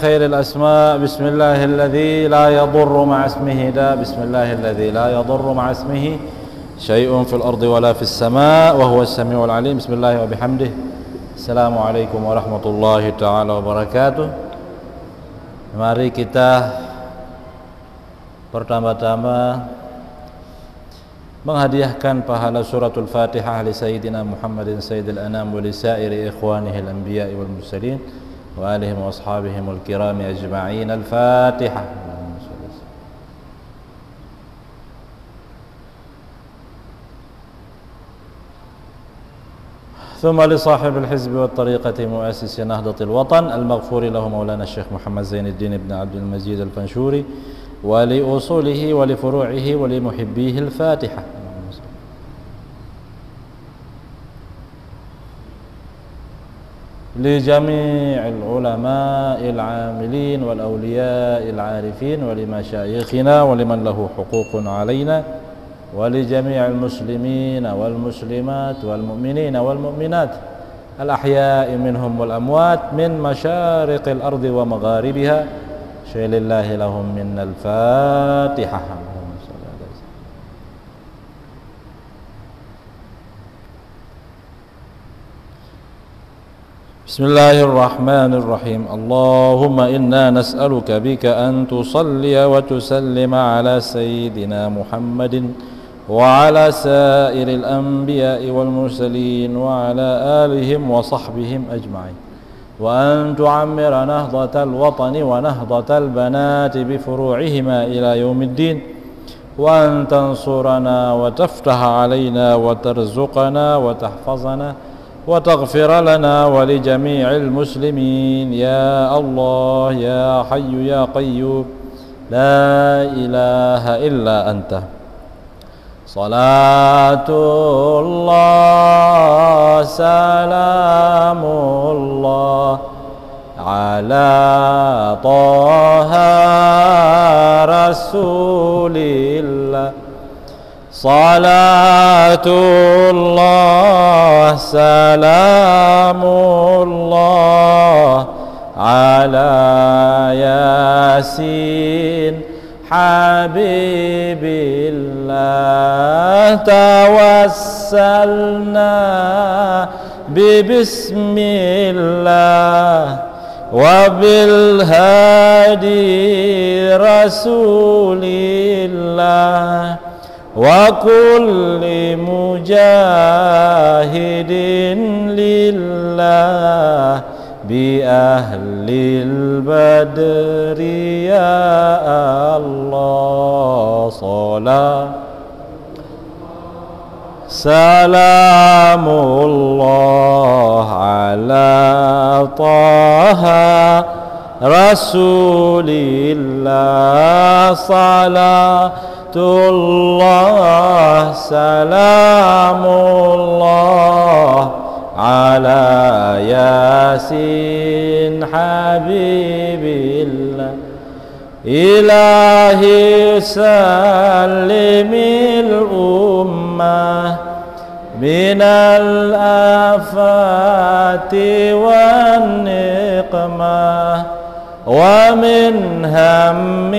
خير الأسماء بسم الله الذي لا يضر مع اسمه بسم الله الذي لا يضر مع اسمه شيء في الأرض ولا في السماء وهو السميع العليم. بسم الله وبحمده. Assalamualaikum warahmatullahi taala wabarakatuh. Mari kita pertama-tama menghadiahkan pahala suratul Fatihah li Sayyidina Muhammadin Sayyidil Anam wa li sa'iri ikhwanihi al-anbiya'i wal mursalin wa alihim wa ashabihim al-kirami ajma'in. Al-Fatihah. ثم لصاحب الحزب والطريقة مؤسس نهضة الوطن المغفور له مولانا الشيخ محمد زين الدين بن عبد المجيد الفنشوري ولأصوله ولفروعه ولمحبيه الفاتحة. لجميع العلماء العاملين والأولياء العارفين ولمشايخنا ولمن له حقوق علينا ولجميع المسلمين والمسلمات والمؤمنين والمؤمنات الأحياء منهم والأموات من مشارق الأرض ومغاربها. شيء لله لهم من الفاتحة. بسم الله الرحمن الرحيم. اللهم إنا نسألك بك أن تصلي وتسلم على سيدنا محمد وعلى سائر الأنبياء والمرسلين وعلى آلهم وصحبهم أجمعين، وأن تعمر نهضة الوطن ونهضة البنات بفروعهما إلى يوم الدين، وأن تنصرنا وتفتح علينا وترزقنا وتحفظنا وتغفر لنا ولجميع المسلمين يا الله يا حي يا قيوم لا إله إلا أنت. صلاة الله سلام الله على طه رسول الله. صلاة الله سلام الله على ياسين حبيب الله. توسلنا ببسم الله وبالهادي رسول الله وكل مجاهد لله بأهل البدر يا الله. صلاة سلام الله على طه رسول الله. صلاة الله سلام الله على ياسين حبيب الله. إلهي سلم الأمة من الآفات والنقمة ومن هم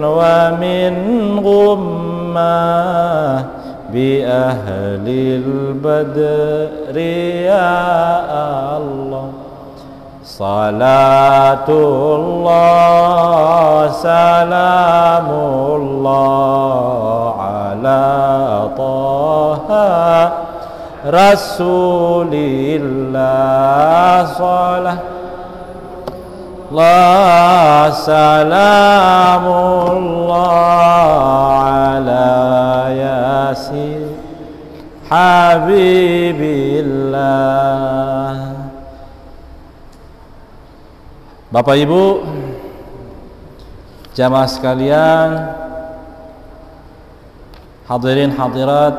ومن غمة بأهل البدر يا الله. صلاة الله سلام الله على طه رسول الله. صلاة الله سلام الله على ياسين حبيب الله. Bapak Ibu jamaah sekalian, hadirin hadirat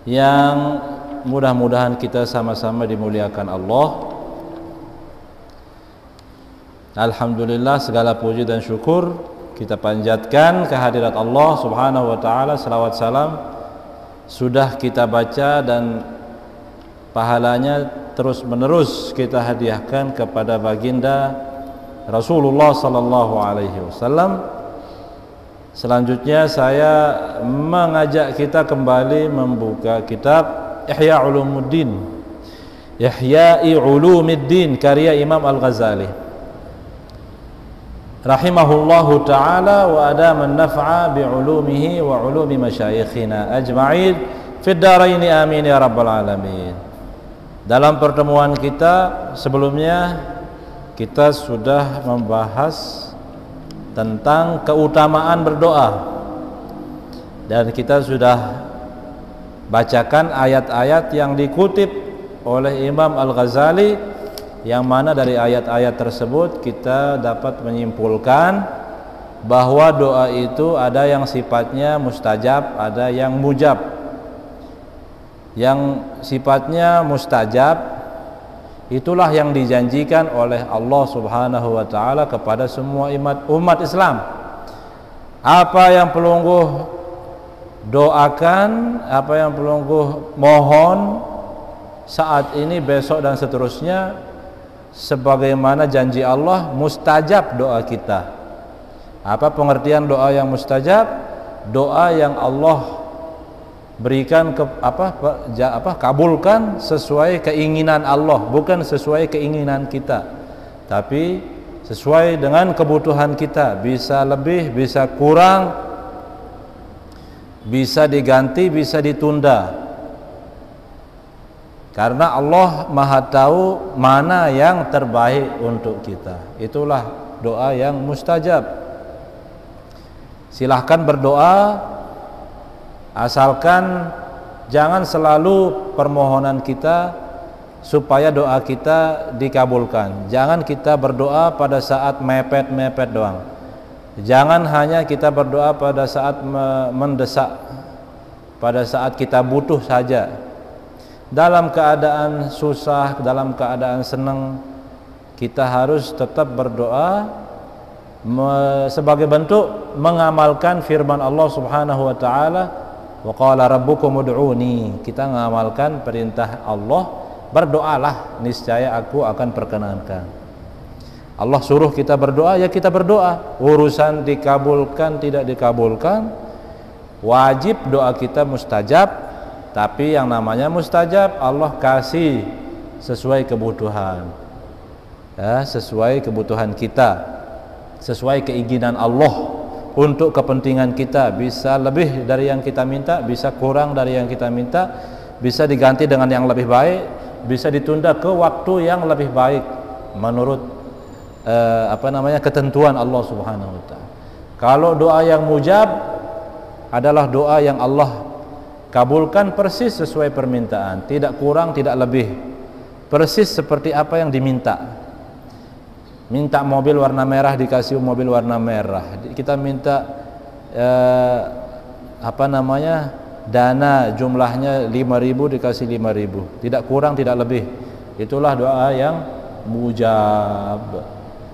yang mudah-mudahan kita sama-sama dimuliakan Allah. Alhamdulillah, segala puji dan syukur kita panjatkan kehadirat Allah Subhanahu wa taala. Salawat salam sudah kita baca dan pahalanya terus-menerus kita hadiahkan kepada baginda Rasulullah sallallahu alaihi wasallam. Selanjutnya saya mengajak kita kembali membuka kitab Ihya Ulumuddin, Ihya'i Ulumiddin, karya Imam Al-Ghazali rahimahullahu ta'ala wa adaman naf'a bi'ulumihi wa ulumi masyayikhina ajma'in fid daraini amin ya rabbal alamin. Dalam pertemuan kita sebelumnya kita sudah membahas tentang keutamaan berdoa dan kita sudah bacakan ayat-ayat yang dikutip oleh Imam Al-Ghazali, yang mana dari ayat-ayat tersebut kita dapat menyimpulkan bahwa doa itu ada yang sifatnya mustajab, ada yang mujab. Yang sifatnya mustajab itulah yang dijanjikan oleh Allah Subhanahu wa taala kepada semua umat Islam. Apa yang pelungguh doakan, apa yang pelungguh mohon saat ini, besok dan seterusnya, sebagaimana janji Allah, mustajab doa kita. Apa pengertian doa yang mustajab? Doa yang Allah berikan kabulkan sesuai keinginan Allah, bukan sesuai keinginan kita, tapi sesuai dengan kebutuhan kita. Bisa lebih, bisa kurang, bisa diganti, bisa ditunda. Karena Allah Maha tahu mana yang terbaik untuk kita. Itulah doa yang mustajab. Silahkan berdoa, asalkan jangan selalu permohonan kita supaya doa kita dikabulkan. Jangan kita berdoa pada saat mepet-mepet doang. Jangan hanya kita berdoa pada saat mendesak, pada saat kita butuh saja. Dalam keadaan susah, dalam keadaan senang, kita harus tetap berdoa sebagai bentuk mengamalkan firman Allah Subhanahu wa taala, wa qala rabbukum ud'uni. Kita mengamalkan perintah Allah, berdoalah niscaya aku akan perkenankan. Allah suruh kita berdoa, ya kita berdoa. Urusan dikabulkan tidak dikabulkan, wajib doa kita mustajab. Tapi yang namanya mustajab Allah kasih sesuai kebutuhan, ya, sesuai kebutuhan kita, sesuai keinginan Allah untuk kepentingan kita. Bisa lebih dari yang kita minta, bisa kurang dari yang kita minta, bisa diganti dengan yang lebih baik, bisa ditunda ke waktu yang lebih baik menurut ketentuan Allah Subhanahu wa taala. Kalau doa yang mujab adalah doa yang Allah kabulkan persis sesuai permintaan, tidak kurang, tidak lebih, persis seperti apa yang diminta. Minta mobil warna merah, dikasih mobil warna merah. Kita minta dana jumlahnya 5.000, dikasih 5.000, tidak kurang, tidak lebih. Itulah doa yang mujab.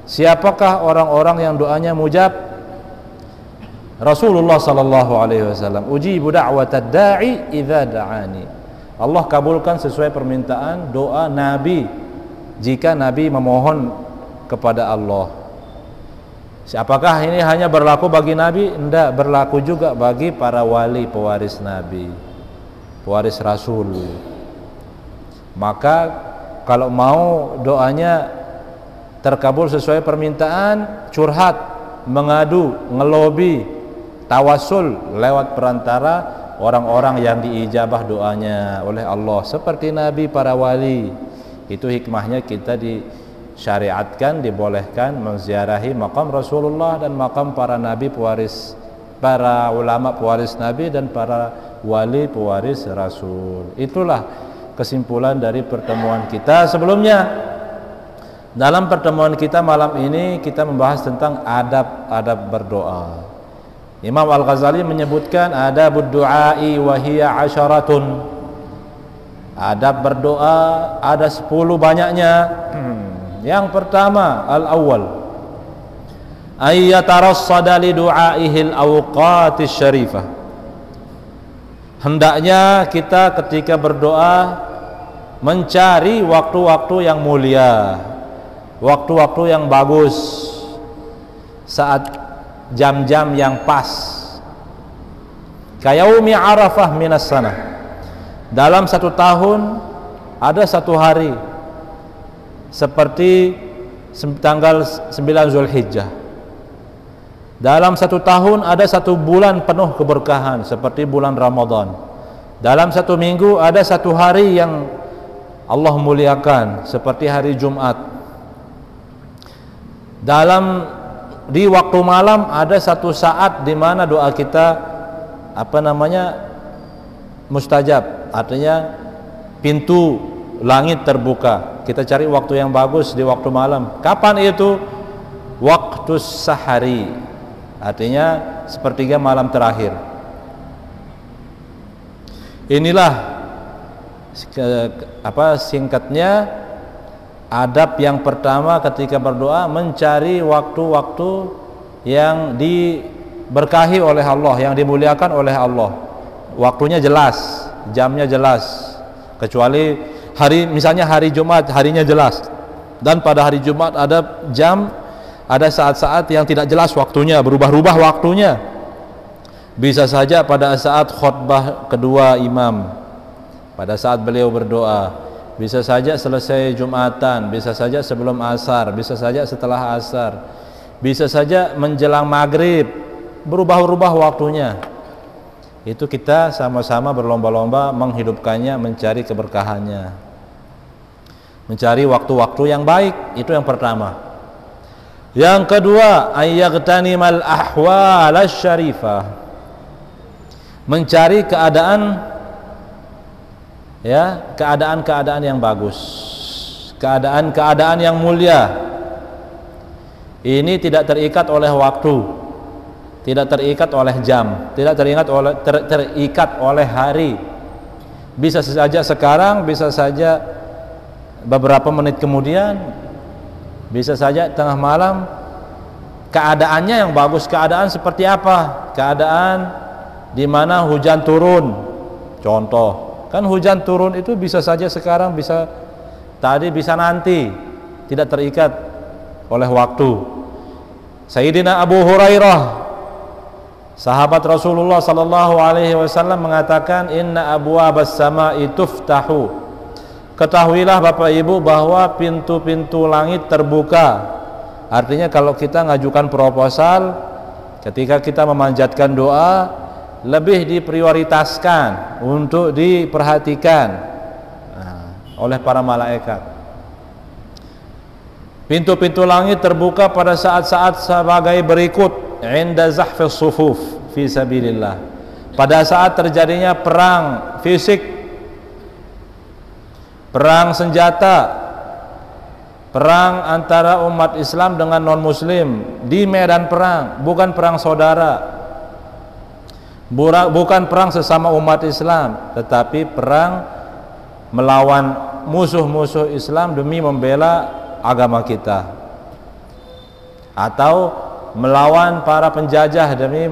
Siapakah orang-orang yang doanya mujab? Rasulullah sallallahu alaihi wasallam, ujibu da'watad da'i idza da'ani. Allah kabulkan sesuai permintaan doa Nabi jika Nabi memohon kepada Allah. Apakah ini hanya berlaku bagi Nabi? Tidak, berlaku juga bagi para wali pewaris Nabi, pewaris Rasul. Maka kalau mau doanya terkabul sesuai permintaan, curhat, mengadu, ngelobi, tawasul lewat perantara orang-orang yang diijabah doanya oleh Allah, seperti Nabi, para wali. Itu hikmahnya kita disyariatkan, dibolehkan menziarahi makam Rasulullah dan makam para nabi pewaris, para ulama pewaris Nabi dan para wali pewaris Rasul. Itulah kesimpulan dari pertemuan kita sebelumnya. Dalam pertemuan kita malam ini kita membahas tentang adab-adab berdoa. Imam Al-Ghazali menyebutkan adabud du'ai wa hiya 'asharatun. Adab berdoa ada 10 banyaknya. Yang pertama, al-awwal ayyatarassada li du'aihi al-awqatis syarifah. Hendaknya kita ketika berdoa mencari waktu-waktu yang mulia, waktu-waktu yang bagus, saat jam-jam yang pas. Kayaumi Arafah minas sana. Dalam satu tahun ada satu hari seperti tanggal 9 Zulhijjah. Dalam satu tahun ada satu bulan penuh keberkahan seperti bulan Ramadan. Dalam satu minggu ada satu hari yang Allah muliakan seperti hari Jumat. Di waktu malam ada satu saat di mana doa kita mustajab, artinya pintu langit terbuka. Kita cari waktu yang bagus di waktu malam. Kapan itu? Waktu sahari, artinya sepertiga malam terakhir. Inilah singkatnya adab yang pertama ketika berdoa, mencari waktu-waktu yang diberkahi oleh Allah, yang dimuliakan oleh Allah. Waktunya jelas, jamnya jelas, kecuali misalnya hari Jumat, harinya jelas, dan pada hari Jumat ada saat-saat yang tidak jelas waktunya, berubah-ubah waktunya. Bisa saja pada saat khutbah kedua imam, pada saat beliau berdoa, bisa saja selesai Jumatan, bisa saja sebelum asar, bisa saja setelah asar, bisa saja menjelang maghrib, berubah-ubah waktunya. Itu kita sama-sama berlomba-lomba menghidupkannya, mencari keberkahannya, mencari waktu-waktu yang baik. Itu yang pertama. Yang kedua, ayyaghtanimal ahwal asy-syarifah, mencari keadaan yang bagus, keadaan yang mulia. Ini tidak terikat oleh waktu, tidak terikat oleh jam, tidak terikat oleh hari. Bisa saja sekarang, bisa saja beberapa menit kemudian, bisa saja tengah malam. Keadaannya yang bagus, keadaan seperti apa? Keadaan di mana hujan turun, contoh. Kan hujan turun itu bisa saja sekarang, bisa tadi, bisa nanti, tidak terikat oleh waktu. Sayyidina Abu Hurairah, sahabat Rasulullah sallallahu alaihi wasallam mengatakan, inna abwaabas samaa'i tuftahu. Ketahuilah Bapak Ibu bahwa pintu-pintu langit terbuka. Artinya kalau kita ngajukan proposal, ketika kita memanjatkan doa, lebih diprioritaskan untuk diperhatikan oleh para malaikat. Pintu-pintu langit terbuka pada saat-saat sebagai berikut: inda zahfis sufuf fi sabilillah, pada saat terjadinya perang fisik, perang senjata, perang antara umat Islam dengan non muslim di medan perang, bukan perang saudara, bukan perang sesama umat Islam, tetapi perang melawan musuh-musuh Islam demi membela agama kita, atau melawan para penjajah demi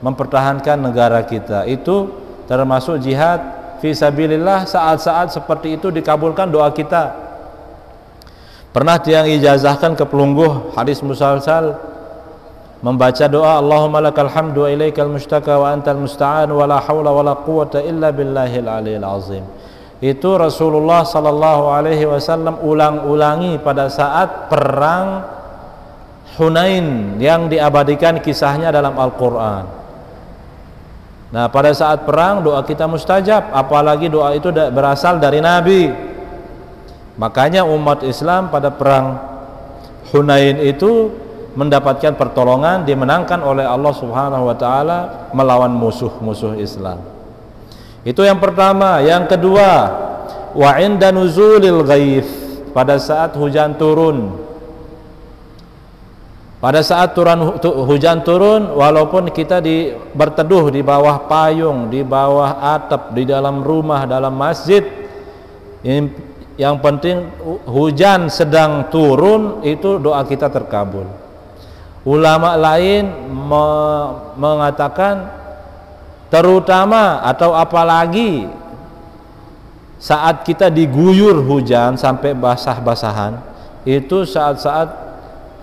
mempertahankan negara kita. Itu termasuk jihad fisabilillah. Saat-saat seperti itu dikabulkan doa kita. Pernah tiang ijazahkan ke pelungguh hadis musalsal membaca doa, Allahumma lakal hamdu wa ilaikal mustaka wa antal musta'an wa la hawla wa la quwwata illa billahil aliyil azim. Itu Rasulullah sallallahu alaihi wasallam ulang-ulangi pada saat perang Hunain yang diabadikan kisahnya dalam Al-Quran. Nah, pada saat perang doa kita mustajab, apalagi doa itu berasal dari Nabi. Makanya umat Islam pada perang Hunain itu mendapatkan pertolongan, dimenangkan oleh Allah Subhanahu wa taala melawan musuh-musuh Islam. Itu yang pertama. Yang kedua, wa inda nuzulil ghaith, pada saat hujan turun. Pada saat hujan turun, walaupun kita berteduh di bawah payung, di bawah atap, di dalam rumah, dalam masjid, yang penting hujan sedang turun, itu doa kita terkabul. Ulama lain mengatakan terutama atau apalagi saat kita diguyur hujan sampai basah-basahan, itu saat-saat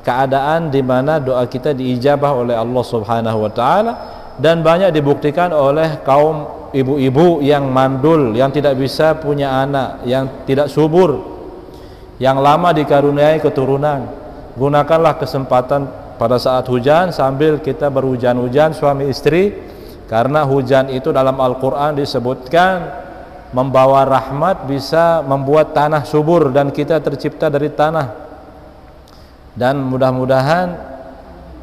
keadaan di mana doa kita diijabah oleh Allah Subhanahu wa taala, dan banyak dibuktikan oleh kaum ibu-ibu yang mandul, yang tidak bisa punya anak, yang tidak subur, yang lama dikaruniai keturunan. Gunakanlah kesempatan pada saat hujan sambil kita berhujan-hujan suami istri, karena hujan itu dalam Al-Quran disebutkan membawa rahmat, bisa membuat tanah subur, dan kita tercipta dari tanah. Dan mudah-mudahan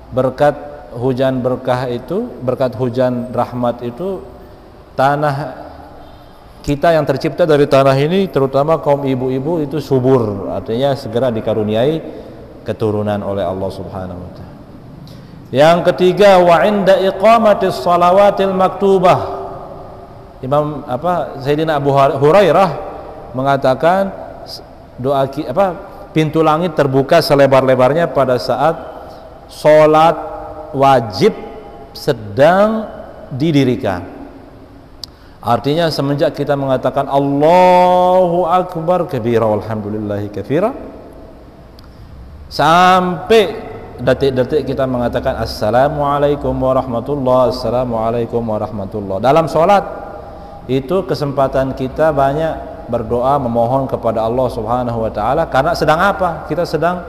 berkat hujan berkah itu, berkat hujan rahmat itu, tanah kita yang tercipta dari tanah ini, terutama kaum ibu-ibu, itu subur, artinya segera dikaruniai keturunan oleh Allah Subhanahu wa taala. Yang ketiga, wa inda iqamatis salawatil maktubah. Sayyidina Abu Hurairah mengatakan doa pintu langit terbuka selebar-lebarnya pada saat sholat wajib sedang didirikan. Artinya semenjak kita mengatakan Allahu Akbar kabira walhamdulillahi katsira, sampai detik-detik kita mengatakan Assalamualaikum warahmatullahi, Assalamualaikum warahmatullahi. Dalam sholat itu kesempatan kita banyak berdoa, memohon kepada Allah Subhanahu wa taala, karena sedang apa? Kita sedang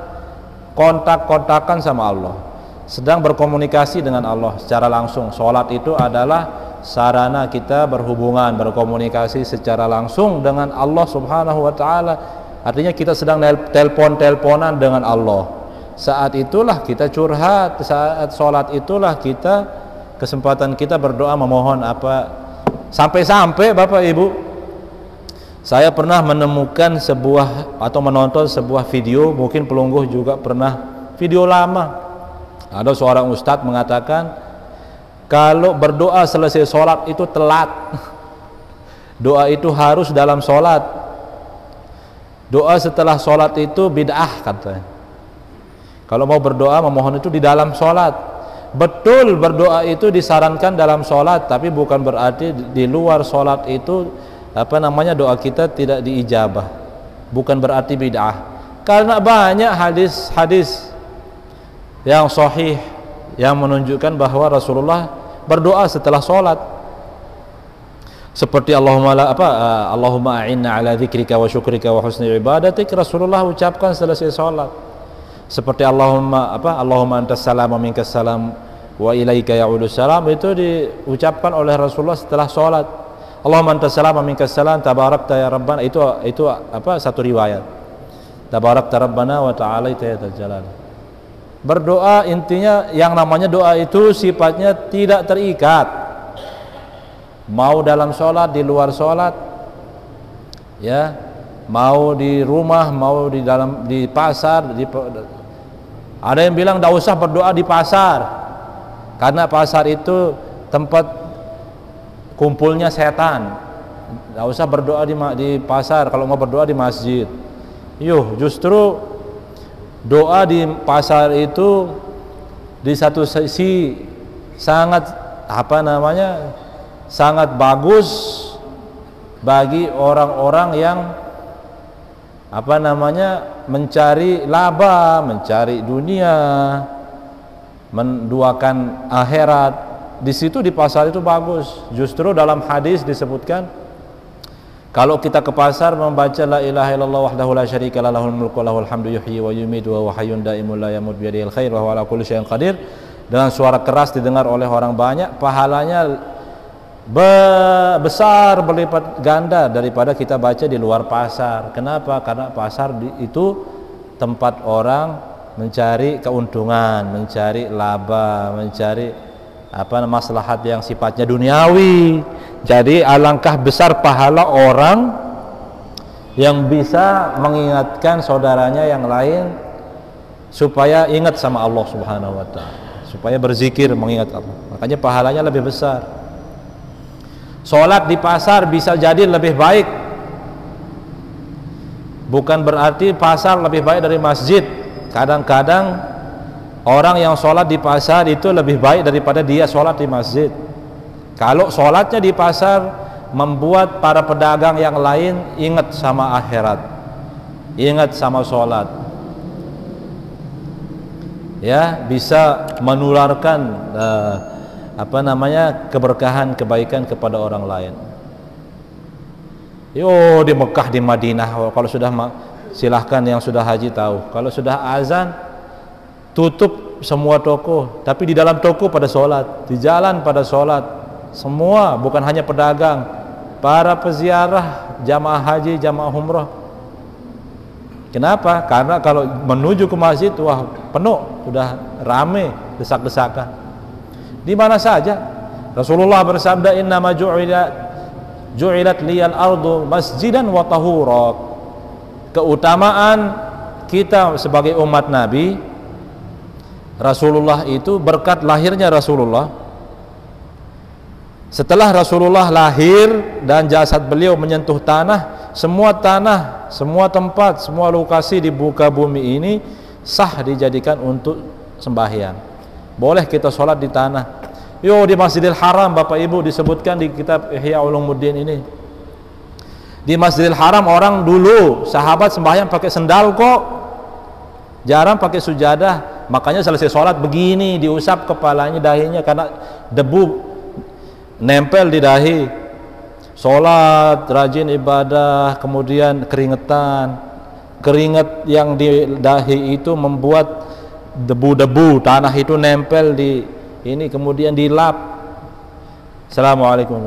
kontak-kontakan sama Allah, sedang berkomunikasi dengan Allah secara langsung. Sholat itu adalah sarana kita berhubungan, berkomunikasi secara langsung dengan Allah Subhanahu wa taala. Artinya kita sedang telepon-teleponan dengan Allah. Saat itulah kita curhat, saat sholat itulah kita kesempatan kita berdoa, memohon apa. Sampai-sampai Bapak Ibu, saya pernah menemukan sebuah atau menonton sebuah video, mungkin pelungguh juga pernah, video lama. Ada seorang ustadz mengatakan kalau berdoa selesai sholat itu telat. Doa itu harus dalam sholat. Doa setelah sholat itu bid'ah katanya. Kalau mau berdoa, memohon itu di dalam sholat. Betul, berdoa itu disarankan dalam sholat, tapi bukan berarti di luar sholat itu doa kita tidak diijabah. Bukan berarti bid'ah, karena banyak hadis-hadis yang sahih yang menunjukkan bahwa Rasulullah berdoa setelah sholat, seperti Allahumma a'inna ala dzikrika wa syukrika wa husni ibadatik, Rasulullah ucapkan selesai sholat. Seperti Allahumma antas salam wa minkas salam wa ilaika ya'udus salam, itu diucapkan oleh Rasulullah setelah sholat. Allahumma antas salam wa minkas salam tabarakta ya rabbana, itu satu riwayat, tabarakta rabbana wa ta'alaita ya dzal jalal. Berdoa intinya yang namanya doa itu sifatnya tidak terikat, mau dalam sholat, di luar sholat, ya, mau di rumah, mau di pasar. Ada yang bilang tidak usah berdoa di pasar, karena pasar itu tempat kumpulnya setan. Tidak usah berdoa di pasar, kalau mau berdoa di masjid. Justru doa di pasar itu di satu sisi sangat sangat bagus bagi orang-orang yang mencari laba, mencari dunia, menduakan akhirat. Di situ di pasar itu bagus. Justru dalam hadis disebutkan kalau kita ke pasar membaca la ilaha illallah wahdahu la syarika lah lahul mulku wa lahul hamdu yuhyi wa yumiitu wa huwa hayyun daimul la yamut bi yadihil khair wa huwa ala kulli syai'in qadir, dengan suara keras didengar oleh orang banyak, pahalanya besar, berlipat ganda daripada kita baca di luar pasar. Kenapa? Karena pasar itu tempat orang mencari keuntungan, mencari laba, mencari maslahat yang sifatnya duniawi. Jadi alangkah besar pahala orang yang bisa mengingatkan saudaranya yang lain supaya ingat sama Allah Subhanahu wa taala, supaya berzikir mengingat Allah, makanya pahalanya lebih besar. Sholat di pasar bisa jadi lebih baik, bukan berarti pasar lebih baik dari masjid. Kadang-kadang orang yang sholat di pasar itu lebih baik daripada dia sholat di masjid. Kalau sholatnya di pasar membuat para pedagang yang lain ingat sama akhirat, ingat sama sholat, ya, bisa menularkan keberkahan, kebaikan kepada orang lain. Yo, di Mekah, di Madinah, kalau sudah silahkan yang sudah haji tahu, kalau sudah azan tutup semua toko, tapi di dalam toko pada sholat, di jalan pada sholat, semua, bukan hanya pedagang, para peziarah, jamaah haji, jamaah umrah. Kenapa? Karena kalau menuju ke masjid, wah, penuh, sudah rame, desak-desakan. Di mana saja Rasulullah bersabda, innama ju'ilat liyal ardu masjidan wa tahura. Keutamaan kita sebagai umat Nabi, Rasulullah itu berkat lahirnya Rasulullah. Setelah Rasulullah lahir dan jasad beliau menyentuh tanah, semua tempat, semua lokasi di muka bumi ini sah dijadikan untuk sembahyang. Boleh kita sholat di tanah. Yo, di Masjidil Haram, Bapak Ibu, disebutkan di kitab Ihya Ulumuddin ini. Di Masjidil Haram orang dulu sahabat sembahyang pakai sendal kok, jarang pakai sujadah. Makanya selesai sholat begini, diusap kepalanya, dahinya, karena debu nempel di dahi. Sholat, rajin ibadah, kemudian keringat yang di dahi itu membuat debu-debu tanah itu nempel di ini, kemudian dilap. Assalamualaikum,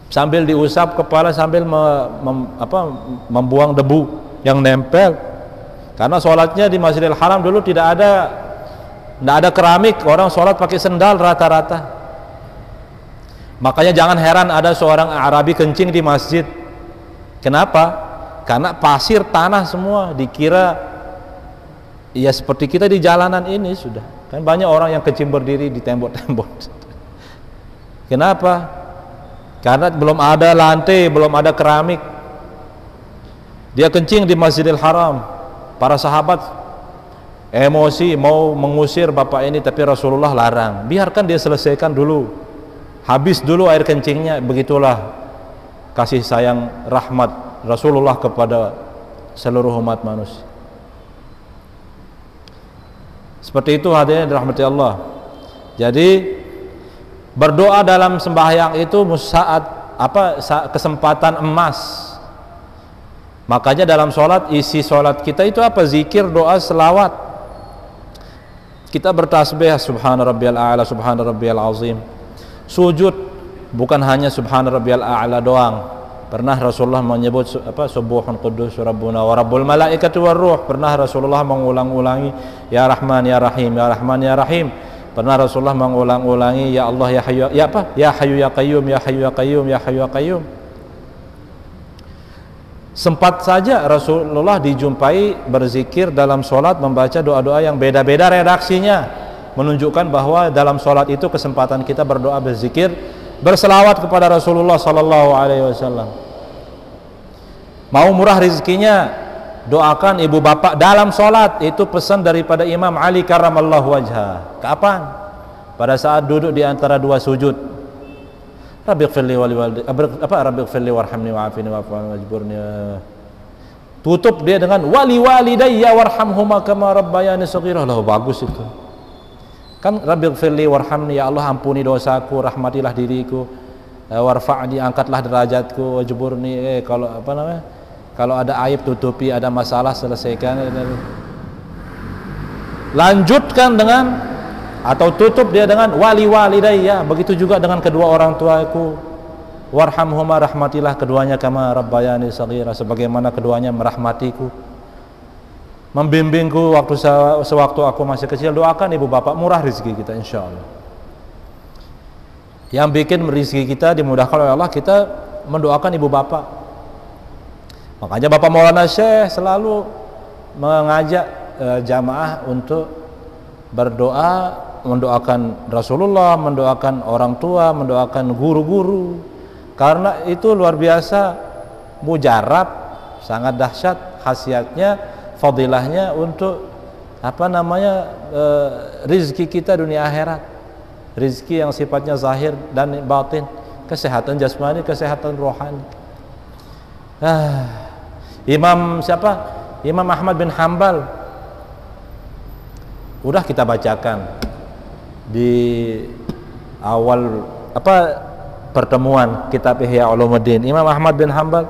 sambil diusap kepala, sambil membuang debu yang nempel. Karena sholatnya di Masjidil Haram dulu tidak ada keramik, orang sholat pakai sendal rata-rata. Makanya jangan heran ada seorang Arabi kencing di masjid. Kenapa? Karena pasir, tanah semua, dikira ya seperti kita di jalanan ini sudah. Kan banyak orang yang kencing berdiri di tembok-tembok. Kenapa? Karena belum ada lantai, belum ada keramik. Dia kencing di Masjidil Haram. Para sahabat emosi mau mengusir bapak ini, tapi Rasulullah larang. Biarkan dia selesaikan dulu, habis dulu air kencingnya. Begitulah kasih sayang rahmat Rasulullah kepada seluruh umat manusia. Seperti itu hadirin dirahmati Allah. Jadi berdoa dalam sembahyang itu saat kesempatan emas. Makanya dalam sholat, isi sholat kita itu apa? Zikir, doa, selawat. Kita bertasbih subhana rabbiyal a'la, subhana rabbiyal azim. Sujud bukan hanya subhana rabbiyal a'la doang. Pernah Rasulullah menyebut subuhun qudus rabbuna wa rabbul malaikati war ruh. Pernah Rasulullah mengulang-ulangi ya Rahman ya Rahim, ya Rahman ya Rahim. Pernah Rasulullah mengulang-ulangi ya Allah ya Hayyu ya Hayyu ya Qayyum, ya Hayyu ya Qayyum, ya Hayyu ya Qayyum. Sempat saja Rasulullah dijumpai berzikir dalam sholat, membaca doa-doa yang beda-beda redaksinya, menunjukkan bahwa dalam sholat itu kesempatan kita berdoa, berzikir, berselawat kepada Rasulullah sallallahu alaihi wasallam. Mau murah rezekinya, doakan ibu bapak dalam sholat. Itu pesan daripada Imam Ali karramallahu wajhah. Kapan? Pada saat duduk di antara dua sujud. Rabbighfirli Rabbighfirli warhamni wa'afini wa'afini. Tutup dia dengan wali walidayya warhamhuma kama rabbayani shaghira. Lah, bagus itu. Kan Rabbighfirli warhamni, ya Allah ampuni dosaku, rahmatilah diriku, warfa'ni, angkatlah derajatku, wajburni, kalau ada aib tutupi, ada masalah selesaikan. Lanjutkan dengan, atau tutup dia dengan wali walidayya, begitu juga dengan kedua orang tuaku, warhamhuma, rahmatilah keduanya, kama rabbayani shaghira, sebagaimana keduanya merahmatiku, membimbingku sewaktu aku masih kecil. Doakan ibu bapak, murah rezeki kita insyaallah. Yang bikin rezeki kita dimudahkan oleh Allah, kita mendoakan ibu bapak. Makanya Bapak Maulana Syekh selalu mengajak jamaah untuk berdoa, mendoakan Rasulullah, mendoakan orang tua, mendoakan guru-guru, karena itu luar biasa mujarab, sangat dahsyat khasiatnya, fadilahnya untuk rezeki kita dunia akhirat, rezeki yang sifatnya zahir dan batin. kesehatan jasmani, kesehatan rohani. Imam siapa? Imam Ahmad bin Hambal. Udah kita bacakan di awal pertemuan kitab Ihya Ulumuddin. Imam Ahmad bin Hambal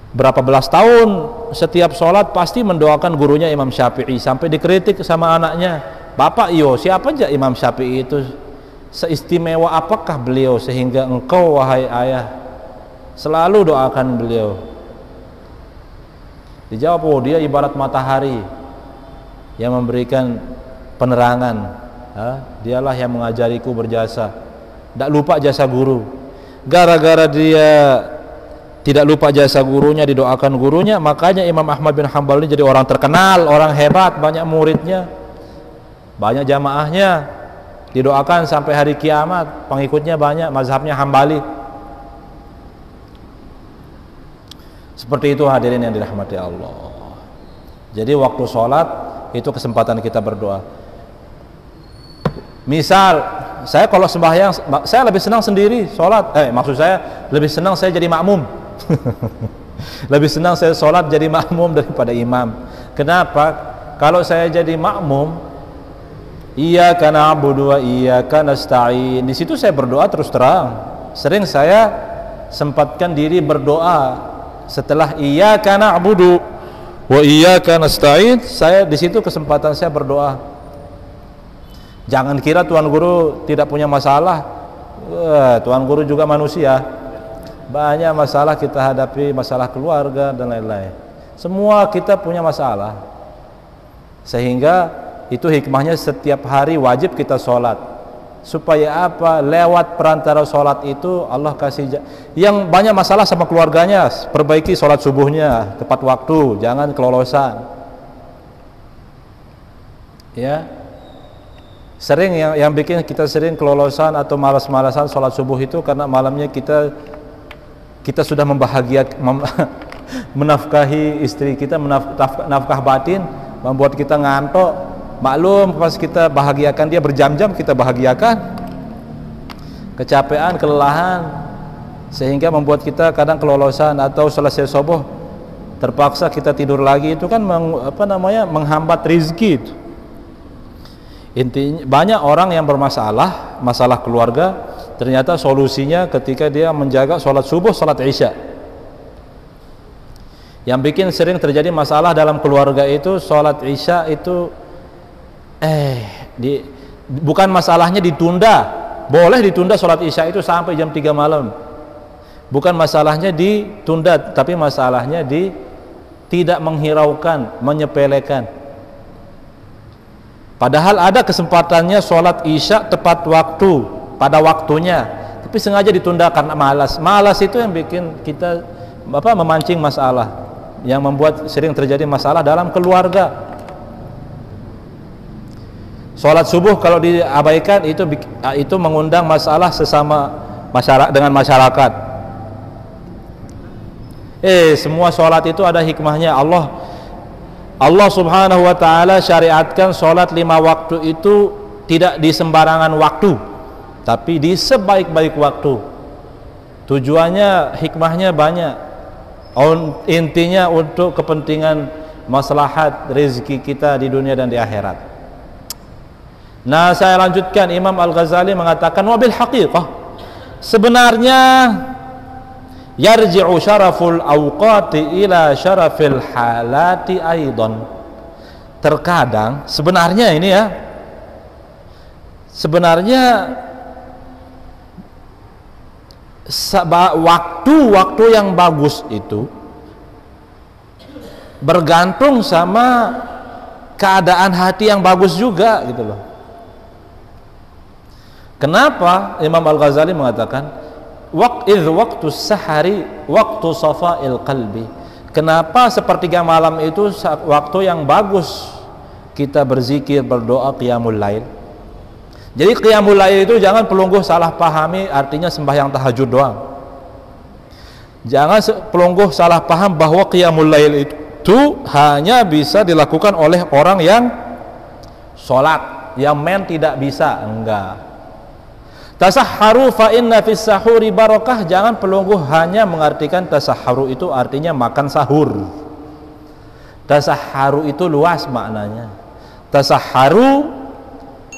berapa belas tahun setiap sholat pasti mendoakan gurunya Imam Syafi'i, sampai dikritik sama anaknya, "Bapak, siapa aja Imam Syafi'i itu? Seistimewa apakah beliau sehingga engkau wahai ayah selalu doakan beliau?" Dijawab, dia ibarat matahari yang memberikan penerangan. Dialah yang mengajariku berjasa. Tidak lupa jasa guru. Gara-gara dia tidak lupa jasa gurunya, didoakan gurunya, makanya Imam Ahmad bin Hambal ini jadi orang terkenal, orang hebat, banyak muridnya, banyak jamaahnya, didoakan sampai hari kiamat, pengikutnya banyak, mazhabnya Hambali. Seperti itu hadirin yang dirahmati Allah. Jadi waktu sholat itu kesempatan kita berdoa. Misal saya kalau sembahyang, saya lebih senang sendiri sholat, maksud saya lebih senang saya jadi makmum. Lebih senang saya sholat jadi makmum daripada imam. Kenapa? Kalau saya jadi makmum, iyyaka na'budu wa iyyaka nasta'in, di situ saya berdoa terus terang. Sering saya sempatkan diri berdoa setelah iyyaka na'budu wa iyyaka nasta'in, saya di situ kesempatan saya berdoa. Jangan kira Tuan Guru tidak punya masalah. Tuan Guru juga manusia. Banyak masalah kita hadapi, masalah keluarga dan lain-lain. Semua kita punya masalah. Sehingga itu hikmahnya setiap hari wajib kita sholat. Supaya apa? Lewat perantara sholat itu Allah kasih. Yang banyak masalah sama keluarganya, perbaiki sholat subuhnya tepat waktu, jangan kelolosan. Ya. Sering yang bikin kita sering kelolosan atau malas-malasan sholat subuh itu karena malamnya kita sudah menafkahi istri kita, nafkah batin, membuat kita ngantuk. Maklum pas kita bahagiakan dia berjam-jam, kita bahagiakan, kecapean, kelelahan, sehingga membuat kita kadang kelolosan, atau selesai subuh terpaksa kita tidur lagi. Itu kan menghambat rizki. Intinya banyak orang yang bermasalah, masalah keluarga, ternyata solusinya ketika dia menjaga sholat subuh, sholat isya. Yang bikin sering terjadi masalah dalam keluarga itu sholat isya itu bukan masalahnya ditunda, boleh ditunda sholat isya itu sampai jam 3 malam. Bukan masalahnya ditunda, tapi masalahnya tidak menghiraukan, menyepelekan. Padahal ada kesempatannya sholat isya tepat waktu, pada waktunya, tapi sengaja ditunda karena malas. Malas itu yang bikin kita memancing masalah, yang membuat sering terjadi masalah dalam keluarga. Sholat subuh kalau diabaikan itu mengundang masalah sesama masyarakat dengan masyarakat. Semua sholat itu ada hikmahnya. Allah subhanahu wa ta'ala syariatkan sholat 5 waktu itu tidak di sembarangan waktu, tapi di sebaik-baik waktu. Tujuannya, hikmahnya banyak. Intinya untuk kepentingan maslahat rezeki kita di dunia dan di akhirat. Nah, saya lanjutkan. Imam Al-Ghazali mengatakan, wabil haqiqah, sebenarnya yarji'u syaraful awqati ila syarafil halati aidan. Terkadang sebenarnya ini ya, sebenarnya waktu-waktu yang bagus itu bergantung sama keadaan hati yang bagus juga gitu loh. Kenapa Imam Al-Ghazali mengatakan waktu sahari waktu safa'il qalbi? Kenapa sepertiga malam itu waktu yang bagus kita berzikir, berdoa, qiyamul lail? Jadi qiyamul lail itu jangan pelungguh salah pahami artinya sembahyang tahajud doang. Jangan pelungguh salah paham bahwa qiyamul lail itu hanya bisa dilakukan oleh orang yang sholat, yang tidak bisa. Enggak. Tasahharu fa inna fis sahuri barakah, jangan pelungguh hanya mengartikan tasahharu itu artinya makan sahur. Tasahharu itu luas maknanya. Tasahharu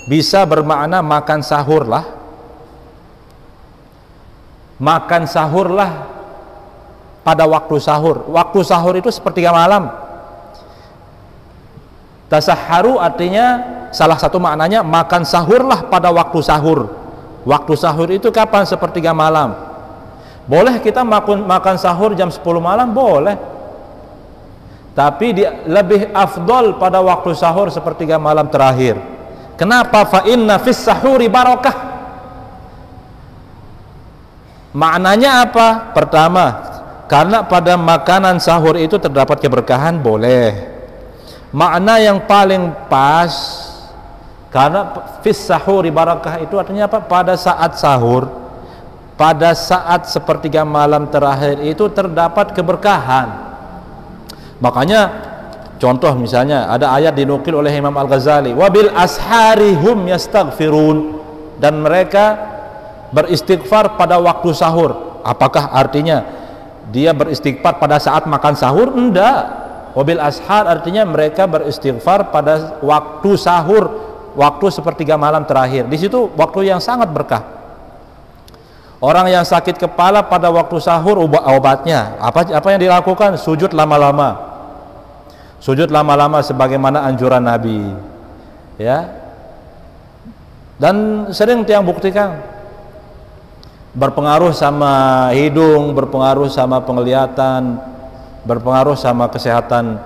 bisa bermakna makan sahurlah. Makan sahurlah pada waktu sahur. Waktu sahur itu sepertiga malam. Tasahharu artinya salah satu maknanya makan sahurlah pada waktu sahur. Waktu sahur itu kapan? Sepertiga malam. Boleh kita makan sahur jam 10 malam? Boleh. Tapi lebih afdol pada waktu sahur sepertiga malam terakhir. Kenapa? Fa inna fis sahuri barakah. Maknanya apa? Pertama, karena pada makanan sahur itu terdapat keberkahan, boleh. Makna yang paling pas, karena fis sahuri barakah itu artinya apa? Pada saat sahur, pada saat sepertiga malam terakhir itu terdapat keberkahan. Makanya contoh misalnya ada ayat dinukil oleh Imam Al-Ghazali, wabil ashari hum yastaghfirun, dan mereka beristighfar pada waktu sahur. Apakah artinya dia beristighfar pada saat makan sahur? Enggak. Wabil ashar artinya mereka beristighfar pada waktu sahur, waktu sepertiga malam terakhir. Di situ waktu yang sangat berkah. Orang yang sakit kepala pada waktu sahur, obatnya apa yang dilakukan? Sujud lama-lama. Sujud lama-lama sebagaimana anjuran Nabi. Ya. Dan sering tiang buktikan berpengaruh sama hidung, berpengaruh sama penglihatan, berpengaruh sama kesehatan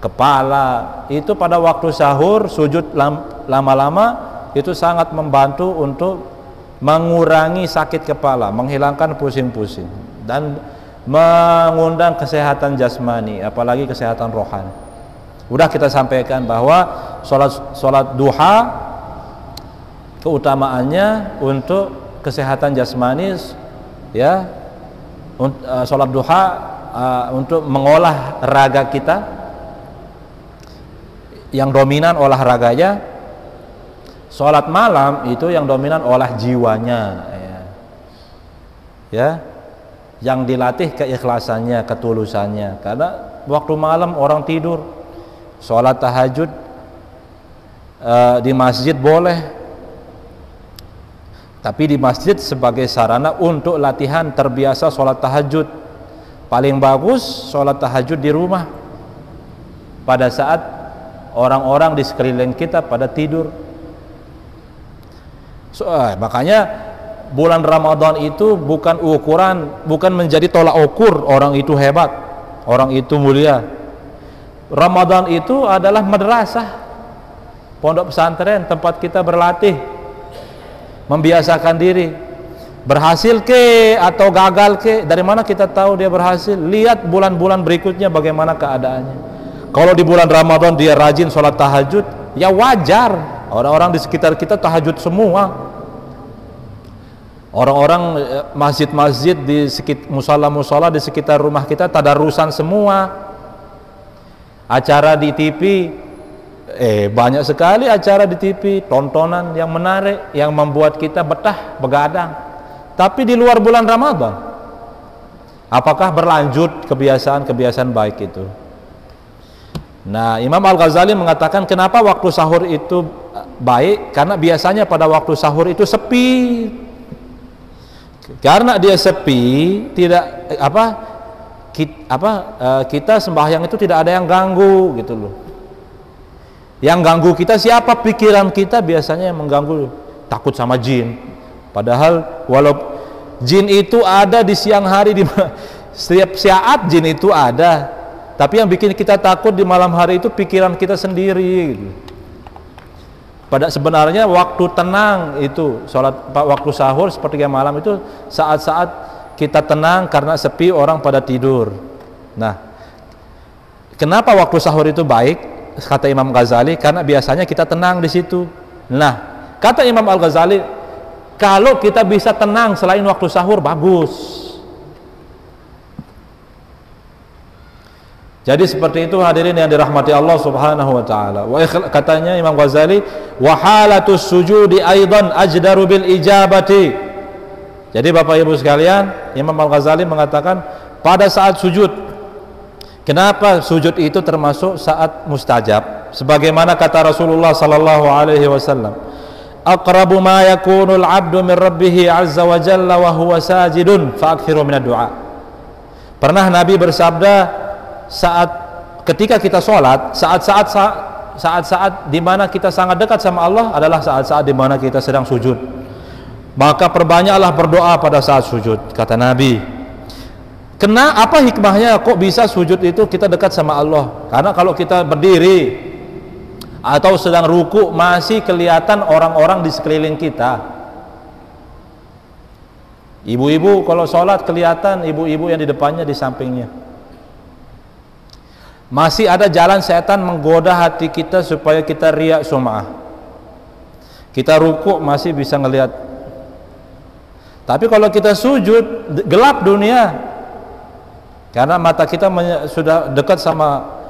kepala. Itu pada waktu sahur sujud lama-lama itu sangat membantu untuk mengurangi sakit kepala, menghilangkan pusing-pusing, dan mengundang kesehatan jasmani, apalagi kesehatan rohani. Udah kita sampaikan bahwa sholat duha keutamaannya untuk kesehatan jasmani, ya. Sholat duha untuk mengolah raga kita, yang dominan olahraganya. Sholat malam itu yang dominan olah jiwanya, ya, yang dilatih keikhlasannya, ketulusannya. Karena waktu malam orang tidur, sholat tahajud di masjid boleh, tapi di masjid sebagai sarana untuk latihan terbiasa sholat tahajud. Paling bagus sholat tahajud di rumah pada saat orang-orang di sekeliling kita pada tidur. Makanya bulan Ramadan itu bukan ukuran, bukan menjadi tolak ukur orang itu hebat, orang itu mulia. Ramadan itu adalah madrasah, pondok pesantren, tempat kita berlatih, membiasakan diri. Berhasil ke atau gagal ke, dari mana kita tahu dia berhasil? Lihat bulan-bulan berikutnya bagaimana keadaannya. Kalau di bulan Ramadan dia rajin sholat tahajud, ya wajar. Orang-orang di sekitar kita tahajud semua. Orang-orang masjid-masjid di sekitar musola-musola di sekitar rumah kita tadarusan semua. Acara di TV, banyak sekali acara di TV, tontonan yang menarik, yang membuat kita betah begadang. Tapi di luar bulan Ramadan, apakah berlanjut kebiasaan-kebiasaan baik itu? Nah, Imam Al-Ghazali mengatakan kenapa waktu sahur itu baik? Karena biasanya pada waktu sahur itu sepi. Karena dia sepi, tidak kita sembahyang itu tidak ada yang ganggu gitu loh. Yang ganggu kita siapa? Pikiran kita biasanya yang mengganggu, takut sama jin. Padahal walau jin itu ada di siang hari, di setiap saat jin itu ada. Tapi yang bikin kita takut di malam hari itu pikiran kita sendiri gitu. Pada sebenarnya waktu tenang itu, waktu sahur sepertiga malam itu saat-saat kita tenang karena sepi, orang pada tidur. Nah, kenapa waktu sahur itu baik? Kata Imam Ghazali, karena biasanya kita tenang di situ. Nah, kata Imam Al-Ghazali, kalau kita bisa tenang selain waktu sahur, bagus. Jadi seperti itu hadirin yang dirahmati Allah Subhanahu wa taala. Katanya Imam Ghazali, wa halatus sujudi aidan ajdaru bil ijabati. Jadi Bapak Ibu sekalian, Imam Al-Ghazali mengatakan pada saat sujud, kenapa sujud itu termasuk saat mustajab? Sebagaimana kata Rasulullah sallallahu alaihi wasallam, aqrabu ma yakunul 'abdu min rabbih 'azza wa jalla wa huwa sajidun fa'akthiru minad du'a. Pernah Nabi bersabda, ketika kita sholat, saat-saat di mana kita sangat dekat sama Allah adalah saat-saat di mana kita sedang sujud. Maka perbanyaklah berdoa pada saat sujud, kata Nabi. Apa hikmahnya kok bisa sujud itu kita dekat sama Allah? Karena kalau kita berdiri atau sedang ruku masih kelihatan orang-orang di sekeliling kita. Ibu-ibu kalau sholat kelihatan ibu-ibu yang di depannya, di sampingnya. Masih ada jalan setan menggoda hati kita supaya kita riya sum'ah. Kita ruku masih bisa ngelihat. Tapi kalau kita sujud, gelap dunia. Karena mata kita sudah dekat sama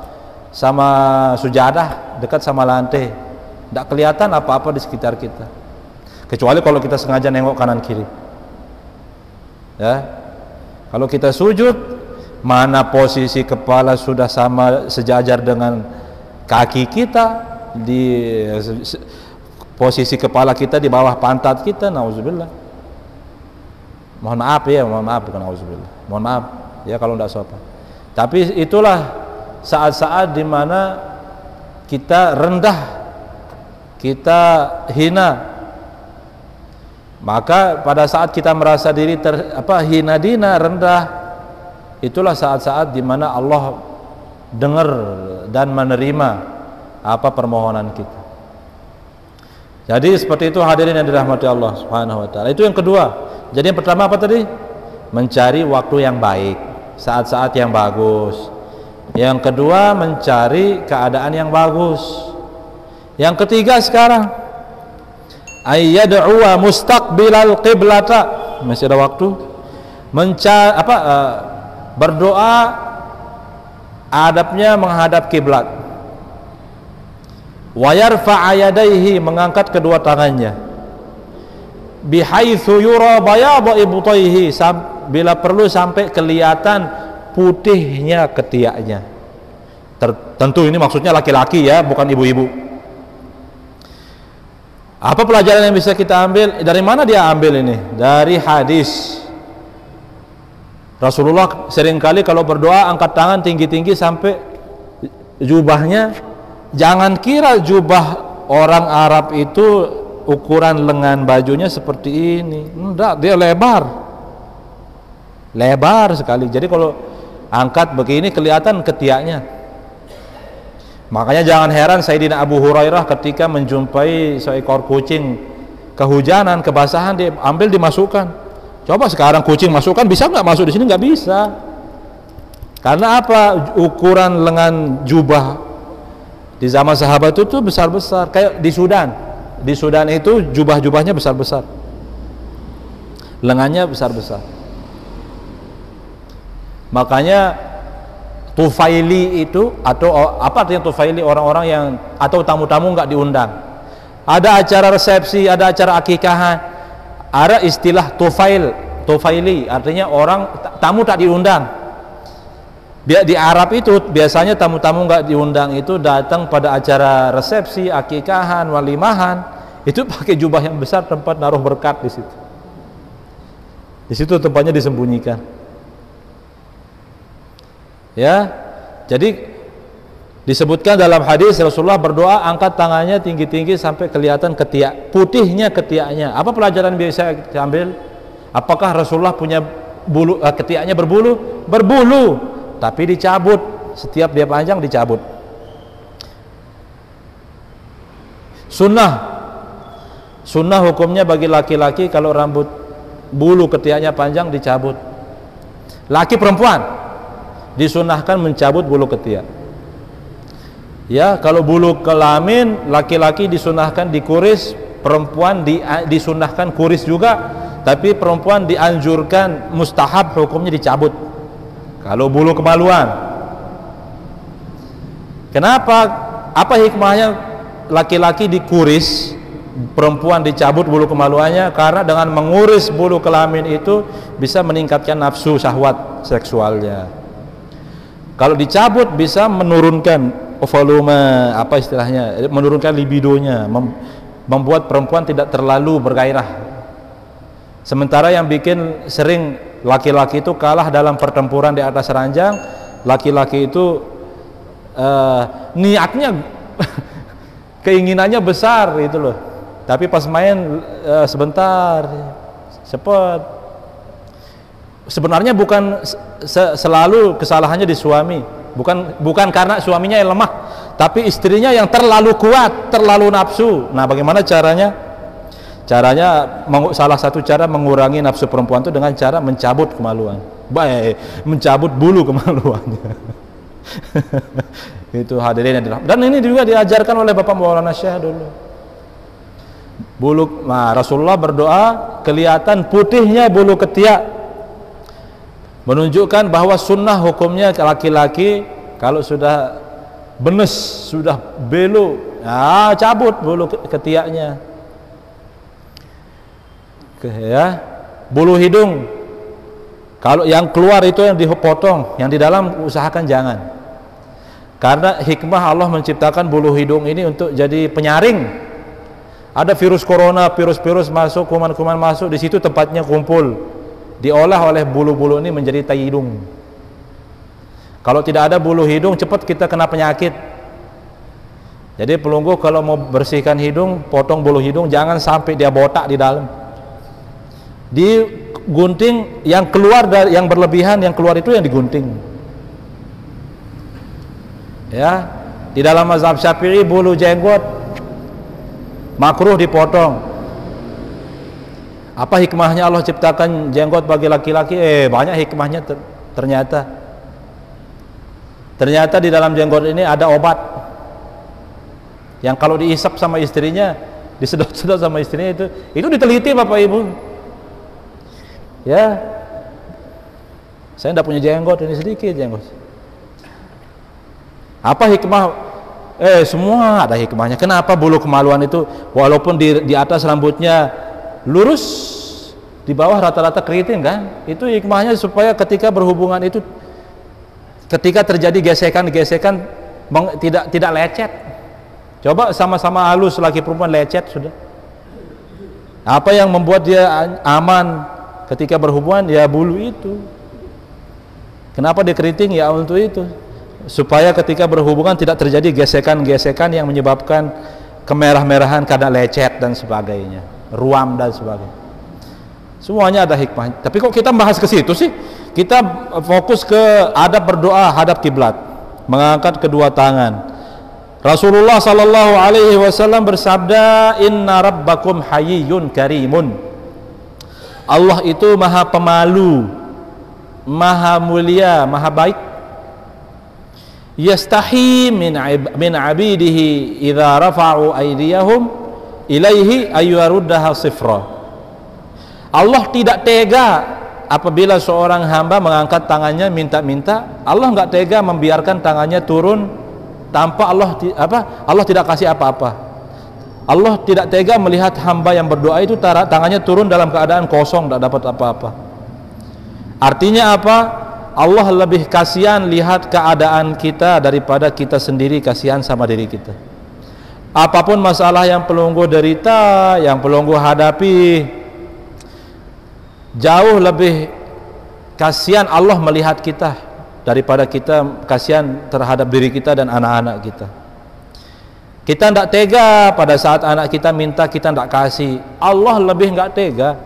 sujadah, dekat sama lantai. Tidak kelihatan apa-apa di sekitar kita. Kecuali kalau kita sengaja nengok kanan kiri. Ya. Kalau kita sujud, mana posisi kepala sudah sama sejajar dengan kaki kita, di posisi kepala kita di bawah pantat kita, nauzubillah. Mohon maaf ya, mohon maaf, bukan nauzubillah. Mohon maaf ya kalau tidak sopan. Tapi itulah saat-saat di mana kita rendah, kita hina. Maka pada saat kita merasa diri hina dina, rendah, itulah saat-saat di mana Allah dengar dan menerima apa permohonan kita. Jadi seperti itu hadirin yang dirahmati Allah Subhanahu wa taala. Itu yang kedua. Jadi yang pertama apa tadi? Mencari waktu yang baik, saat-saat yang bagus. Yang kedua mencari keadaan yang bagus. Yang ketiga sekarang ayyad'uwa mustaqbilal qiblata. Masih ada waktu. Berdoa adabnya menghadap kiblat. Wa yarfa'a yadayhi, mengangkat kedua tangannya. Bihaitsu yura bayadha ibtayhi, bila perlu sampai kelihatan putihnya ketiaknya. Tentu ini maksudnya laki-laki ya, bukan ibu-ibu. Apa pelajaran yang bisa kita ambil? Dari mana dia ambil ini? Dari hadis. Rasulullah seringkali kalau berdoa angkat tangan tinggi-tinggi sampai jubahnya. Jangan kira jubah orang Arab itu ukuran lengan bajunya seperti ini. Enggak, dia lebar sekali. Jadi kalau angkat begini kelihatan ketiaknya. Makanya jangan heran Sayyidina Abu Hurairah ketika menjumpai seekor kucing kehujanan, kebasahan, dia ambil dimasukkan. Coba sekarang kucing masukkan, bisa nggak masuk di sini? Nggak bisa. Karena apa? Ukuran lengan jubah di zaman sahabat itu tuh besar-besar. Kayak di Sudan itu jubah-jubahnya besar-besar, lengannya besar-besar. Makanya Tufaili itu, atau apa artinya Tufaili? Orang-orang yang atau tamu-tamu nggak diundang. Ada acara resepsi, ada acara akikahan, ada istilah Tufaili, artinya orang tamu tak diundang. Di Arab itu biasanya tamu-tamu nggak diundang itu datang pada acara resepsi, akikahan, walimahan, itu pakai jubah yang besar, tempat naruh berkat di situ. Di situ tempatnya disembunyikan. Ya, jadi disebutkan dalam hadis Rasulullah berdoa angkat tangannya tinggi-tinggi sampai kelihatan ketiak, putihnya ketiaknya. Apa pelajaran bisa kita ambil? Apakah Rasulullah punya bulu, ketiaknya berbulu? Berbulu. Tapi dicabut, setiap dia panjang dicabut. Sunnah hukumnya bagi laki-laki kalau rambut bulu ketiaknya panjang dicabut. Laki perempuan disunnahkan mencabut bulu ketiak. Ya, kalau bulu kelamin laki-laki disunnahkan dikuris, perempuan disunnahkan kuris juga, tapi perempuan dianjurkan mustahab hukumnya dicabut. Kalau bulu kemaluan Kenapa? Apa hikmahnya laki-laki dikuris, perempuan dicabut bulu kemaluannya? Karena dengan menguris bulu kelamin itu bisa meningkatkan nafsu syahwat seksualnya. Kalau dicabut bisa menurunkan volume, apa istilahnya, menurunkan libidonya, membuat perempuan tidak terlalu bergairah. Sementara yang bikin sering laki-laki itu kalah dalam pertempuran di atas ranjang, laki-laki itu niatnya keinginannya besar itu loh, tapi pas main sebentar cepat. Sebenarnya bukan selalu kesalahannya di suami, bukan karena suaminya yang lemah, tapi istrinya yang terlalu kuat, terlalu nafsu. Nah, bagaimana caranya? Salah satu cara mengurangi nafsu perempuan itu dengan cara mencabut kemaluan, mencabut bulu kemaluannya. Itu hadirin yang dirahmati. Dan ini juga diajarkan oleh Bapak Maulana Syekh dulu. Rasulullah berdoa kelihatan putihnya bulu ketiak, menunjukkan bahwa sunnah hukumnya laki-laki kalau sudah benes, sudah belu, cabut bulu ketiaknya. Ya, bulu hidung kalau yang keluar itu yang dipotong, yang di dalam usahakan jangan. Karena hikmah Allah menciptakan bulu hidung ini untuk jadi penyaring. Ada virus corona, virus masuk, kuman-kuman masuk, di situ tempatnya kumpul, diolah oleh bulu-bulu ini menjadi tai hidung. Kalau tidak ada bulu hidung, cepat kita kena penyakit. Jadi pelunggu kalau mau bersihkan hidung, potong bulu hidung, jangan sampai dia botak di dalam. Digunting, yang keluar dari yang berlebihan, yang keluar itu yang digunting. Ya, di dalam mazhab Syafi'i bulu jenggot makruh dipotong. Apa hikmahnya Allah ciptakan jenggot bagi laki-laki? Banyak hikmahnya ternyata. Ternyata di dalam jenggot ini ada obat yang kalau diisap sama istrinya, disedot-sedot sama istrinya, itu diteliti Bapak Ibu. Ya, saya tidak punya jenggot, ini sedikit jenggot. Apa hikmah? Semua ada hikmahnya. Kenapa bulu kemaluan itu walaupun di atas rambutnya lurus, di bawah rata-rata keriting kan? Itu hikmahnya supaya ketika berhubungan itu, ketika terjadi gesekan-gesekan tidak lecet. Coba sama-sama halus laki perempuan lecet sudah. Apa yang membuat dia aman ketika berhubungan? Ya bulu itu. Kenapa dia keriting? Ya untuk itu, supaya ketika berhubungan tidak terjadi gesekan-gesekan yang menyebabkan kemerah-merahan karena lecet dan sebagainya, ruam dan sebagainya. Semuanya ada hikmah. Tapi kok kita bahas ke situ sih? Kita fokus ke adab berdoa hadap kiblat, mengangkat kedua tangan. Rasulullah sallallahu alaihi wasallam bersabda, "Inna rabbakum hayyun karimun." Allah itu maha pemalu, maha mulia, maha baik. Yastahi min abidihi idza rafa'u aydiyahum ilaihi ayyaruddaha sifra. Allah tidak tega apabila seorang hamba mengangkat tangannya minta-minta. Allah enggak tega membiarkan tangannya turun tanpa Allah tidak kasih apa-apa. Allah tidak tega melihat hamba yang berdoa itu tangannya turun dalam keadaan kosong, tidak dapat apa-apa. Artinya apa? Allah lebih kasihan lihat keadaan kita daripada kita sendiri kasihan sama diri kita. Apapun masalah yang pelunggu derita, yang pelunggu hadapi, jauh lebih kasihan Allah melihat kita daripada kita kasihan terhadap diri kita dan anak-anak kita. Kita tidak tega pada saat anak kita minta kita tidak kasih. Allah lebih nggak tega.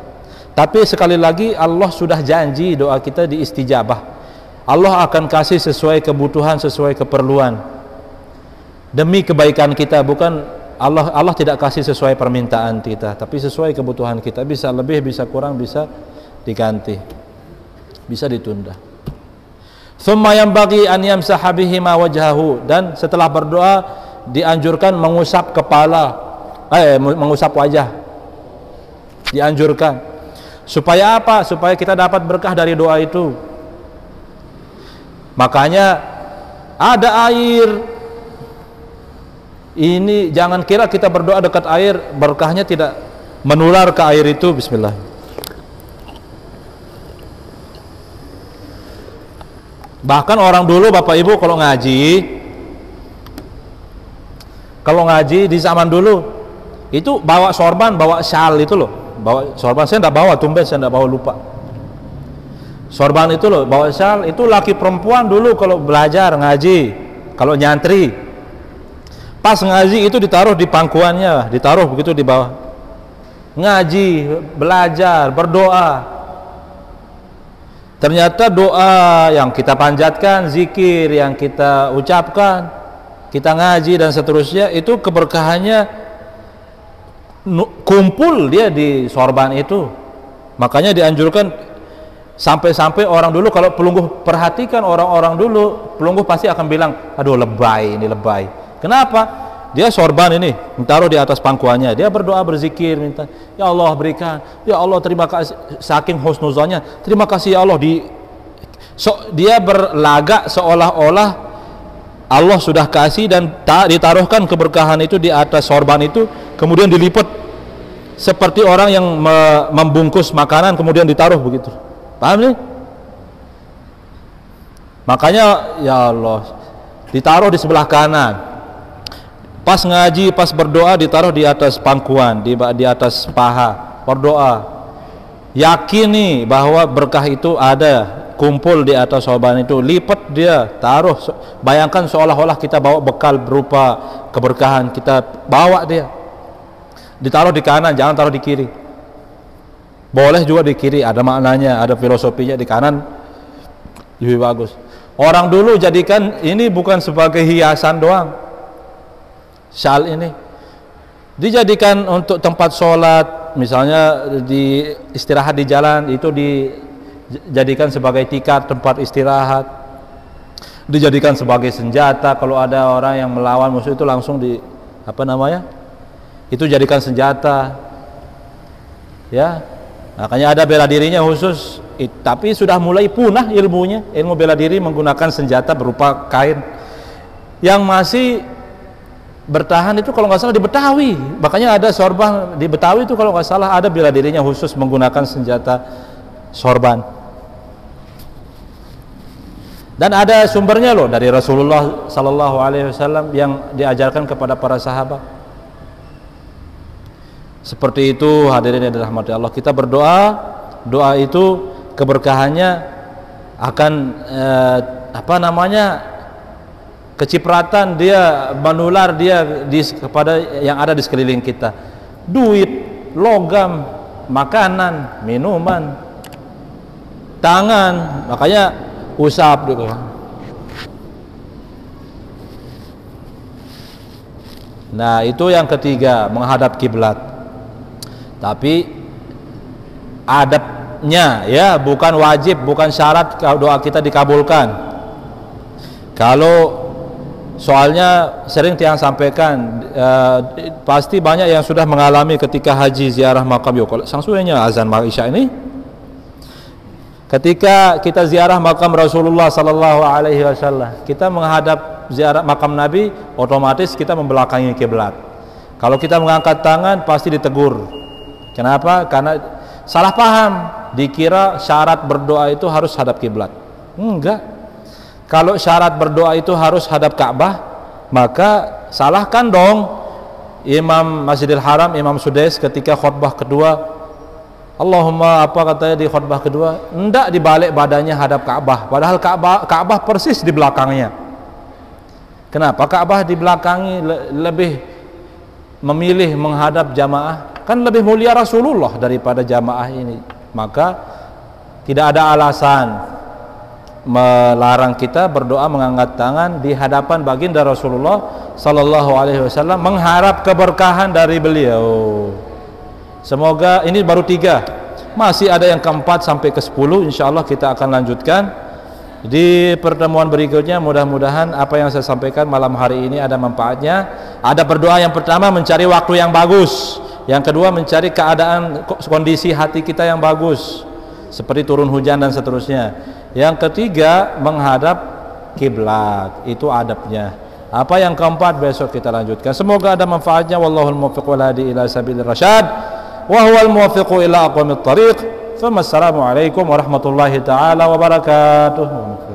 Tapi sekali lagi Allah sudah janji doa kita diistijabah. Allah akan kasih sesuai kebutuhan, sesuai keperluan. Demi kebaikan kita, bukan Allah tidak kasih sesuai permintaan kita, tapi sesuai kebutuhan kita. Bisa lebih, bisa kurang, bisa diganti, bisa ditunda. Tsumma yanbaghi an yamsaha bihi ma wajhahu, dan setelah berdoa dianjurkan mengusap kepala, mengusap wajah. Dianjurkan. Supaya apa? Supaya kita dapat berkah dari doa itu. Makanya ada air Ini jangan kira kita berdoa dekat air berkahnya tidak menular ke air itu. Bismillah. Bahkan orang dulu Bapak Ibu kalau ngaji di zaman dulu itu bawa sorban, bawa syal itu loh, bawa sorban. Saya enggak bawa, tumben saya enggak bawa, lupa. Sorban itu loh, bawa syal. Itu laki perempuan dulu kalau belajar ngaji, kalau nyantri, pas ngaji itu ditaruh di pangkuannya, ditaruh begitu di bawah. Ngaji, belajar, berdoa. Ternyata doa yang kita panjatkan, zikir yang kita ucapkan, kita ngaji dan seterusnya, itu keberkahannya kumpul dia di sorban itu. Makanya dianjurkan. Sampai-sampai orang dulu kalau pelungguh, perhatikan orang-orang dulu, pelungguh pasti akan bilang, aduh lebay, ini lebay. Kenapa? Dia sorban ini, taruh di atas pangkuannya, dia berdoa, berzikir, minta, ya Allah berikan, ya Allah terima kasih, saking husnuzonnya, terima kasih ya Allah. Dia berlagak seolah-olah Allah sudah kasih dan ditaruhkan keberkahan itu di atas sorban itu, kemudian dilipat seperti orang yang membungkus makanan kemudian ditaruh begitu. Paham nih? Makanya ya Allah ditaruh di sebelah kanan. Pas ngaji, pas berdoa ditaruh di atas pangkuan, di atas paha, berdoa. Yakin nih bahwa berkah itu ada, kumpul di atas sorban itu, lipat dia, taruh. Bayangkan seolah-olah kita bawa bekal berupa keberkahan, kita bawa dia. Ditaruh di kanan, jangan taruh di kiri. Boleh juga di kiri, ada maknanya, ada filosofinya. Di kanan lebih bagus. Orang dulu jadikan ini bukan sebagai hiasan doang, syal ini dijadikan untuk tempat sholat, misalnya di istirahat di jalan itu dijadikan sebagai tikar tempat istirahat, dijadikan sebagai senjata. Kalau ada orang yang melawan musuh itu langsung itu jadikan senjata, ya. Makanya ada bela dirinya khusus, tapi sudah mulai punah ilmu bela diri menggunakan senjata berupa kain. Yang masih bertahan itu kalau nggak salah di Betawi, makanya ada sorban di Betawi itu kalau nggak salah ada bela dirinya khusus menggunakan senjata sorban. Dan ada sumbernya loh dari Rasulullah Sallallahu Alaihi Wasallam yang diajarkan kepada para sahabat. Seperti itu hadirin yang dirahmati Allah. Kita berdoa, doa itu keberkahannya akan kecipratan dia menular dia kepada yang ada di sekeliling kita. Duit, logam, makanan, minuman, tangan, makanya usap gitu. Nah, itu yang ketiga, menghadap kiblat. Tapi adabnya ya, bukan wajib, bukan syarat doa kita dikabulkan. Kalau soalnya sering tiang sampaikan, pasti banyak yang sudah mengalami ketika haji ziarah makam Yoko. Sangsuenya azan Isya ini, ketika kita ziarah makam Rasulullah Sallallahu Alaihi Wasallam, kita menghadap ziarah makam Nabi, otomatis kita membelakangi kiblat. Kalau kita mengangkat tangan pasti ditegur. Kenapa? Karena salah paham, dikira syarat berdoa itu harus hadap kiblat. Enggak. Kalau syarat berdoa itu harus hadap Ka'bah, maka salahkan dong Imam Masjidil Haram, Imam Sudais ketika khutbah kedua, Allahumma apa katanya di khutbah kedua, enggak dibalik badannya hadap Ka'bah, padahal Ka'bah persis di belakangnya. Kenapa Ka'bah di belakangi lebih memilih menghadap jamaah? Kan lebih mulia Rasulullah daripada jamaah ini. Maka tidak ada alasan melarang kita berdoa mengangkat tangan di hadapan baginda Rasulullah Sallallahu Alaihi Wasallam, mengharap keberkahan dari beliau. Semoga ini baru 3, masih ada yang keempat sampai ke 10. Insya Allah kita akan lanjutkan di pertemuan berikutnya. Mudah-mudahan apa yang saya sampaikan malam hari ini ada manfaatnya. Ada berdoa, yang pertama mencari waktu yang bagus, yang kedua mencari keadaan kondisi hati kita yang bagus seperti turun hujan dan seterusnya, yang ketiga menghadap kiblat, itu adabnya. Apa yang keempat besok kita lanjutkan. Semoga ada manfaatnya. Wallahul muwaffiq wal hadi ila sabilir rasyad wa huwal muwaffiqu ila aqwamit thariq. Assalamualaikum warahmatullahi taala wabarakatuh.